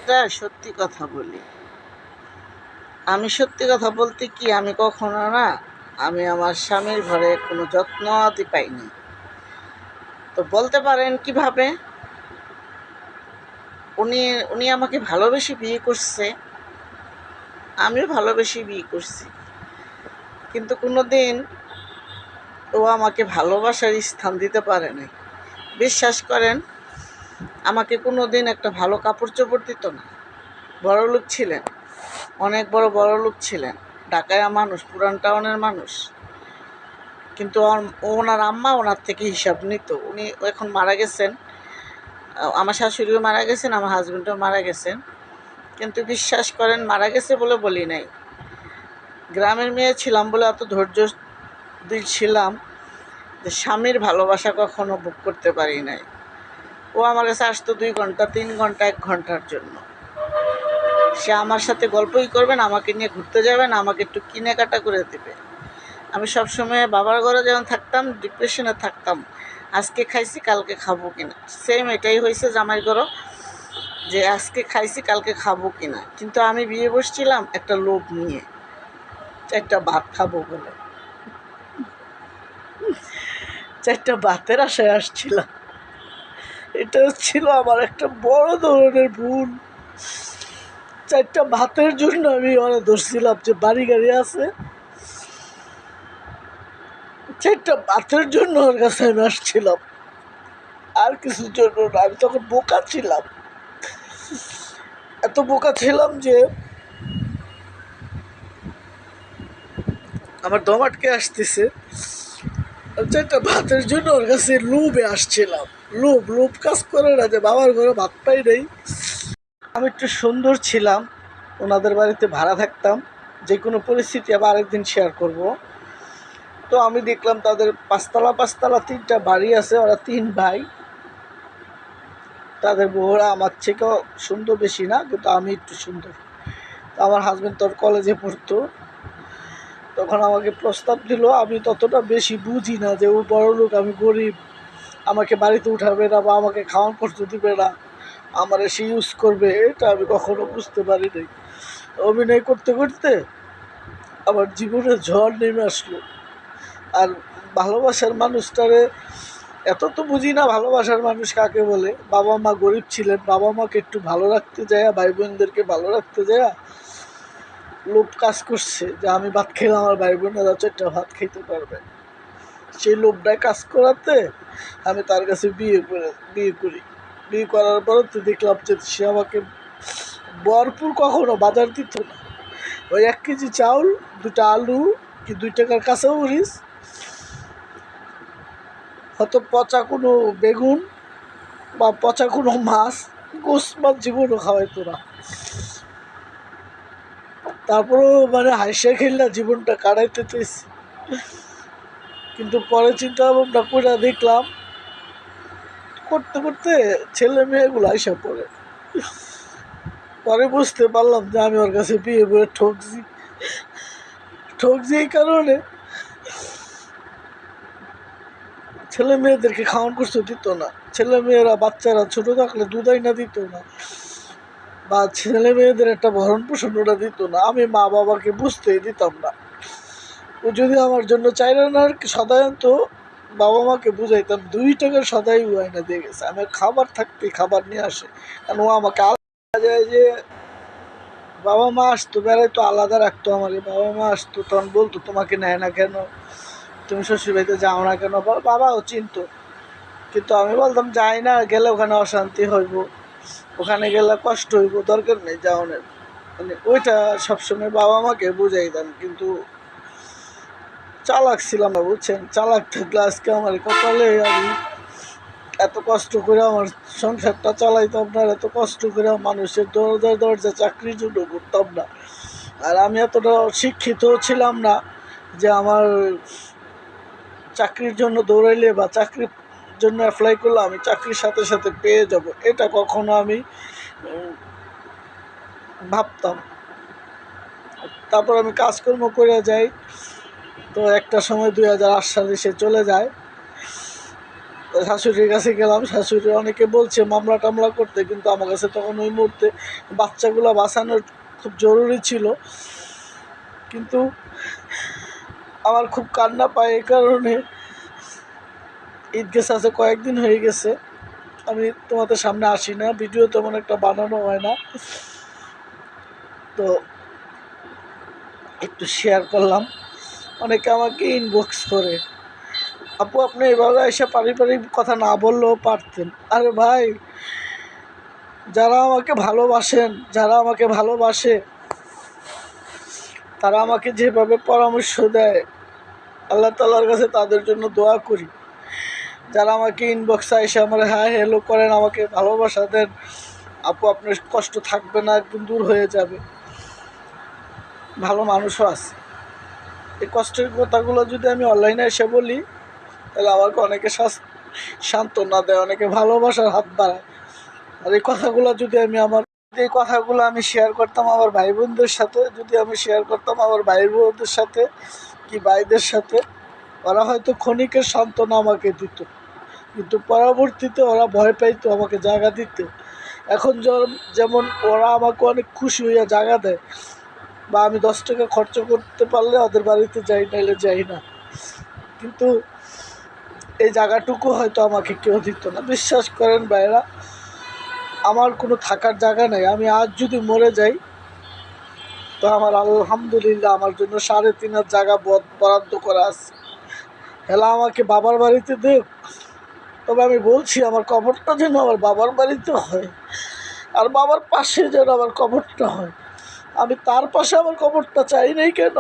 এটা সত্যি কথা বলি। আমি সত্যি কথা বলতে কি, আমি কখনো না আমি আমার স্বামীর ঘরে কোনো যত্ন আদি পাইনি। তো বলতে পারেন কিভাবে? উনি উনি আমাকে ভালোবেসে বিয়ে করছে, আমিও ভালোবেসে বিয়ে করছি। কিন্তু কোনো দিন ও আমাকে ভালোবাসার স্থান দিতে পারে নাই। বিশ্বাস করেন, আমাকে কোনো দিন একটা ভালো কাপড় চোপড় দিত না। বড়লোক ছিলেন, অনেক বড়লোক ছিলেন, ঢাকায়া মানুষ, পুরান টাউনের মানুষ। কিন্তু ওনার আম্মা ওনার থেকে হিসাব নিত। উনি এখন মারা গেছেন, আমার শাশুড়িও মারা গেছেন, আমার হাজব্যান্ডও মারা গেছেন। কিন্তু বিশ্বাস করেন, মারা গেছে বলে বলি নাই, গ্রামের মেয়ে ছিলাম বলে এত ধৈর্যশীল ছিলাম যে স্বামীর ভালোবাসা কখনো ভোগ করতে পারি নাই। ও আমার কাছে আসতো 2 ঘন্টা, 3 ঘন্টা, 1 ঘন্টার জন্য। সে আমার সাথে গল্পই করবেন, আমাকে নিয়ে ঘুরতে যাবেন, আমাকে একটু কেনাকাটা করে দেবে। আমি সবসময় বাবার ঘরে যখন থাকতাম ডিপ্রেশনে থাকতাম, আজকে খাইছি কালকে খাবো কিনা। সেম এটাই হয়েছে জামাই ঘরও, যে আজকে খাইছি কালকে খাবো কিনা। কিন্তু আমি বিয়ে বসছিলাম একটা লোভ নিয়ে, 4টা ভাত খাবো বলে, 4টা ভাতের আশায় আসছিলাম। এটা ছিল আমার একটা বড় ধরনের ভুল। 4টা ভাতের জন্য আমি অনেক ধরছিলাম যে বাড়ি গাড়ি আছে, 4টা ভাতের জন্য ওর কাছে আমি আসছিলাম, আর কিছুর জন্য না। আমি তখন বোকা ছিলাম, এত বোকা ছিলাম যে আমার দম আটকে আসতেছে। 4টা ভাতের জন্য ওর কাছে লোভে আসছিলাম। লোভ কাজ করে না যে বাবার ঘরে ভাত পাই নাই। আমি একটু সুন্দর ছিলাম, ওনাদের বাড়িতে ভাড়া থাকতাম, যে কোনো পরিস্থিতি আবার আরেকদিন শেয়ার করব। তো আমি দেখলাম তাদের 5তলা 3টা বাড়ি আছে, ওরা 3 ভাই। তাদের বউরা আমার থেকেও সুন্দর বেশি না, কিন্তু আমি একটু সুন্দর। তো আমার হাজব্যান্ড তোর কলেজে পড়তো, তখন আমাকে প্রস্তাব দিল। আমি ততটা বেশি বুঝি না যে ও বড় লোক, আমি গরিব, আমাকে বাড়িতে উঠাবে না বা আমাকে খাওয়ান করতে দিবে না, আমার এসে ইউজ করবে, এটা আমি কখনো বুঝতে পারি নাই। অভিনয় করতে করতে আমার জীবনে ঝড় নেমে আসলো। আর ভালোবাসার মানুষটারে এত তো বুঝি না, ভালোবাসার মানুষ কাকে বলে। বাবা মা গরিব ছিলেন, বাবা মাকে একটু ভালো রাখতে যায়, ভাই বোনদেরকে ভালো রাখতে যায়, লোভ কাজ করছে যে আমি ভাত খেলে আমার ভাই বোনেরা 4টা ভাত খেতে পারবে। সেই লোভটায় কাজ করাতে আমি তার কাছে বিয়ে করার পরে তো দেখলাম যে সে আমাকে ভরপুর কখনো বাজার দিত না। ওই 1 কেজি চাউল, 2টা আলু, কি 2 টাকার কাঁচামরিচ, হয়তো পচা কোনো বেগুন বা পচা কোনো মাছ, গোস মাছ জীবনও খাওয়াইতো না। তারপরেও মানে হাসিয়া খেললা জীবনটা কাটাইতে চেয়েছি। কিন্তু পরে চিন্তা ভাবনা করে দেখলাম, করতে করতে ছেলে মেয়েগুলো আইসা পড়ে। পরে বুঝতে পারলাম যে আমি ওর কাছে বিয়ে করে ঠকছি এই কারণে ছেলে মেয়েদেরকে খাওয়ান করতে দিত না। ছেলে মেয়েরা বাচ্চারা ছোট থাকলে দুধ আইনা দিত না, বা ছেলে মেয়েদের একটা ভরণ পোষণ ওরা দিত না। আমি মা বাবাকে বুঝতেই দিতাম না। ও যদি আমার জন্য 4 আনার সদাই আনতো, বাবা মাকে বুঝাইতাম 2 টাকার সদাই ও আইনা দিয়ে গেছে। আমার খাবার থাকতে খাবার নিয়ে আসে, কারণ ও আমাকে আলাদা যায় যে বাবা মা আসতো বেড়াইতো আলাদা রাখতো আমাকে। বাবা মা আসতো তখন বলতো তোমাকে নেয় না কেন, তুমি শ্বশুর বাড়িতে যাও না কেন। বাবাও চিনতো, কিন্তু আমি বলতাম যাই না, গেলে ওখানে অশান্তি হইব, ওখানে গেলে কষ্ট হইব, দরকার নেই যাওয়ানের। মানে ওইটা সবসময় বাবা মাকে বুঝাইতাম। কিন্তু চালাক ছিলাম না, বুঝছেন। চালাক থাকলে আজকে আমার কপালে আমি এত কষ্ট করে আমার সংসারটা চালাইতাম না, এত কষ্ট করে মানুষের দরজা চাকরির জন্য ঘুরতাম না। আর আমি এতটা শিক্ষিত ছিলাম না যে আমার চাকরির জন্য দৌড়াইলে বা চাকরির জন্য অ্যাপ্লাই করলে আমি চাকরির সাথে সাথে পেয়ে যাব, এটা কখনো আমি ভাবতাম। তারপর আমি কাজকর্ম করে যাই। তো একটা সময় 2008 সালে সে চলে যায়। শাশুড়ির কাছে গেলাম, শাশুড়ি অনেকে বলছে মামলা টামলা করতে, কিন্তু আমার কাছে তখন ওই মুহূর্তে বাচ্চাগুলো বাঁচানোর খুব জরুরি ছিল। কিন্তু আমার খুব কান্না পায়, এই কারণে ঈদ গেছে আছে কয়েকদিন হয়ে গেছে আমি তোমাদের সামনে আসি না, ভিডিও তেমন একটা বানানো হয় না, তো একটু শেয়ার করলাম। অনেকে আমাকে ইনবক্স করে, আপু আপনি এভাবে এসে পারিবারিক কথা না বললেও পারতেন। আরে ভাই, যারা আমাকে ভালোবাসেন, যারা আমাকে ভালোবাসে, তারা আমাকে যেভাবে পরামর্শ দেয়, আল্লাহ তাআলার কাছে তাদের জন্য দোয়া করি। যারা আমাকে ইনবক্সে এসে আমার হ্যাঁ হ্যালো করেন, আমাকে ভালোবাসা দেন, আপু আপনার কষ্ট থাকবে না, একদম দূর হয়ে যাবে, ভালো মানুষও আছে। এই কষ্টের কথাগুলো যদি আমি অনলাইনে এসে বলি, তাহলে আমাকে অনেকে সান্ত্বনা দেয়, অনেকে ভালোবাসার হাত বাড়ায়। আর এই কথাগুলো আমি শেয়ার করতাম আমার ভাই বোনদের সাথে, যদি আমি শেয়ার করতাম আমার ভাই বোনদের সাথে কি ভাইদের সাথে, ওরা হয়তো ক্ষণিকের সান্ত্বনা আমাকে দিত, কিন্তু পরবর্তীতে ওরা ভয় পাইতো আমাকে জায়গা দিতে। এখন যেমন ওরা আমাকে অনেক খুশি হইয়া জায়গা দেয়, বা আমি 10 টাকা খরচ করতে পারলে ওদের বাড়িতে যাই, নাইলে যাই না, কিন্তু এই জায়গাটুকু হয়তো আমাকে কেউ দিত না। বিশ্বাস করেন ভাইরা, আমার কোনো থাকার জায়গা নেই। আমি আজ যদি মরে যাই, তো আমার আলহামদুলিল্লাহ আমার জন্য 3.5 জায়গা বরাদ্দ করা আছে। হেলা আমাকে বাবার বাড়িতে দেখ, তবে আমি বলছি আমার কবরটা যেন আমার বাবার বাড়িতে হয়, আর বাবার পাশে যেন আমার কবরটা হয়। আমি তার পাশে আমার কবরটা চাই নাই কেন?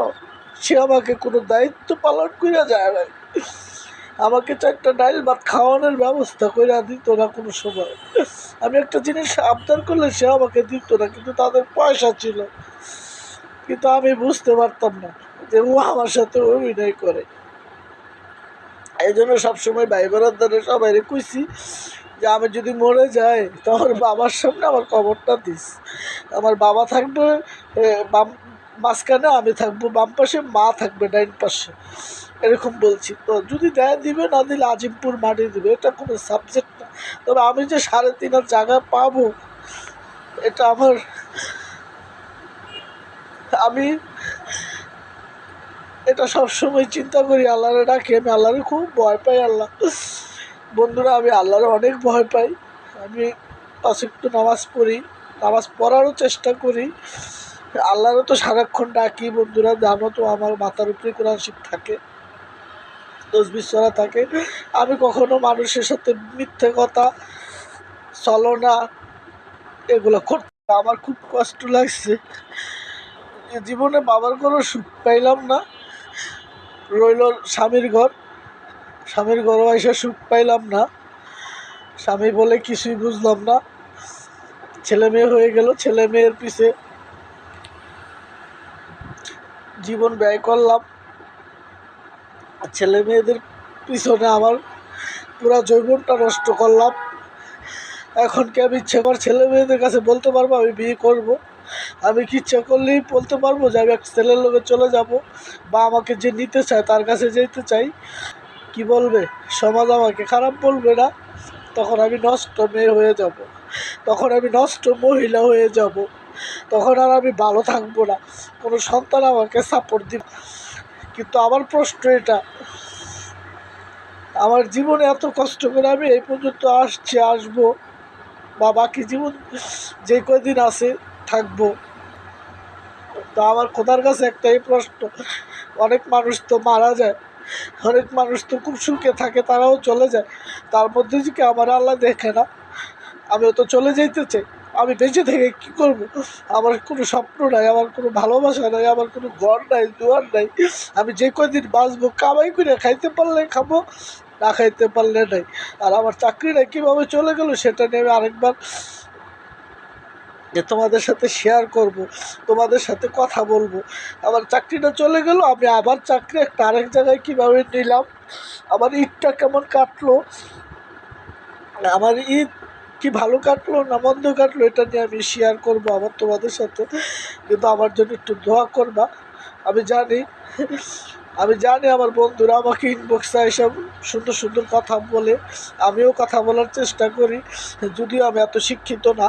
সে আমাকে কোনো দায়িত্ব পালন করে যায় না, আমাকে 4টা ডাইল ভাত খাওয়ানোর ব্যবস্থা করে দিত না কোনো সময়। আমি একটা জিনিস আবদার করলে সে আমাকে দিত না, কিন্তু তাদের পয়সা ছিল। কিন্তু আমি বুঝতে পারতাম না যে ও আমার সাথে অভিনয় করে। এই জন্য সবসময় ভাই বোনদের সবাই কইছি যে আমি যদি মরে যাই, তো আমার বাবার সামনে আমার কবরটা দিস। আমার বাবা থাকবে বাম মাঝখানে, আমি থাকবো বাম পাশে, মা থাকবে ডাইন পাশে, এরকম বলছি। তো যদি দেয় দিবে, না দিলে আজিমপুর মাটি দিবে, এটা কোনো সাবজেক্ট না। তবে আমি যে 3.5 জায়গা পাবো, এটা আমি এটা সবসময় চিন্তা করি, আল্লাহরে ডাকি, আমি আল্লাহরে খুব ভয় পাই। আল্লাহ বন্ধুরা, আমি আল্লাহরে অনেক ভয় পাই। আমি 5 ওয়াক্ত নামাজ পড়ি, নামাজ পড়ারও চেষ্টা করি, আল্লাহরও তো সারাক্ষণ ডাকি। বন্ধুরা জানো তো, আমার মাথার উপরে কোরআন শরীফ থাকে, তসবিহ পড়া থাকে। আমি কখনো মানুষের সাথে মিথ্যে কথা, ছলনা এগুলো করতে, আমার খুব কষ্ট লাগছে। জীবনে বাবার ঘরও সুখ পাইলাম না, রইল স্বামীর ঘরও এসে সুখ পাইলাম না। স্বামী বলে কিছুই বুঝলাম না। ছেলে মেয়ে হয়ে গেল, ছেলে মেয়ের পিছে জীবন ব্যয় করলাম, ছেলে মেয়েদের পিছনে আমার পুরো যৌবনটা নষ্ট করলাম। এখন কি আমি ইচ্ছে করে ছেলে মেয়েদের কাছে বলতে পারবো আমি বিয়ে করব? আমি কি ইচ্ছা করলেই বলতে পারবো যে আমি এক ছেলের লোকে চলে যাব, বা আমাকে যে নিতে চায় তার কাছে যেতে চাই? কি বলবে সমাজ? আমাকে খারাপ বলবে না? তখন আমি নষ্ট মেয়ে হয়ে যাব, তখন আমি নষ্ট মহিলা হয়ে যাব, তখন আর আমি ভালো থাকবো না, কোনো সন্তান আমাকে সাপোর্ট দিবে। কিন্তু আমার প্রশ্ন এটা, আমার জীবনে এত কষ্ট করে আমি এই পর্যন্ত আসবো, বা বাকি জীবন যে কদিন আছে থাকবো, তো আমার খোদার কাছে একটাই প্রশ্ন, অনেক মানুষ তো মারা যায়, অনেক মানুষ তো খুব সুখে থাকে, তারাও চলে যায়, তার মধ্যে যে কি আমার আল্লাহ দেখে না? আমিও তো চলে যেতে চাই। আমি বেঁচে থেকে কী করব? আমার কোনো স্বপ্ন নাই, আমার কোনো ভালোবাসা নাই, আমার কোনো ঘর নাই, দুয়ার নাই। আমি যে কদিন বাঁচবো কামাই করে খাইতে পারলে খাবো, না খাইতে পারলে নাই। আর আমার চাকরিটা কীভাবে চলে গেল সেটা নিয়ে আমি আরেকবার যে তোমাদের সাথে শেয়ার করব, তোমাদের সাথে কথা বলবো। আমার চাকরিটা চলে গেল, আমি আবার চাকরি একটা আরেক জায়গায় কীভাবে নিলাম, আমার ঈদটা কেমন কাটলো, আমার ঈদ কি ভালো কাটলো না মন্দ কাটলো, এটা নিয়ে আমি শেয়ার করবো আবার তোমাদের সাথে। কিন্তু আমার জন্য একটু দোয়া করবা। আমি জানি আমি জানি আমার বন্ধুরা আমাকে ইনবক্সে এসব সুন্দর সুন্দর কথা বলে, আমিও কথা বলার চেষ্টা করি, যদিও আমি এত শিক্ষিত না।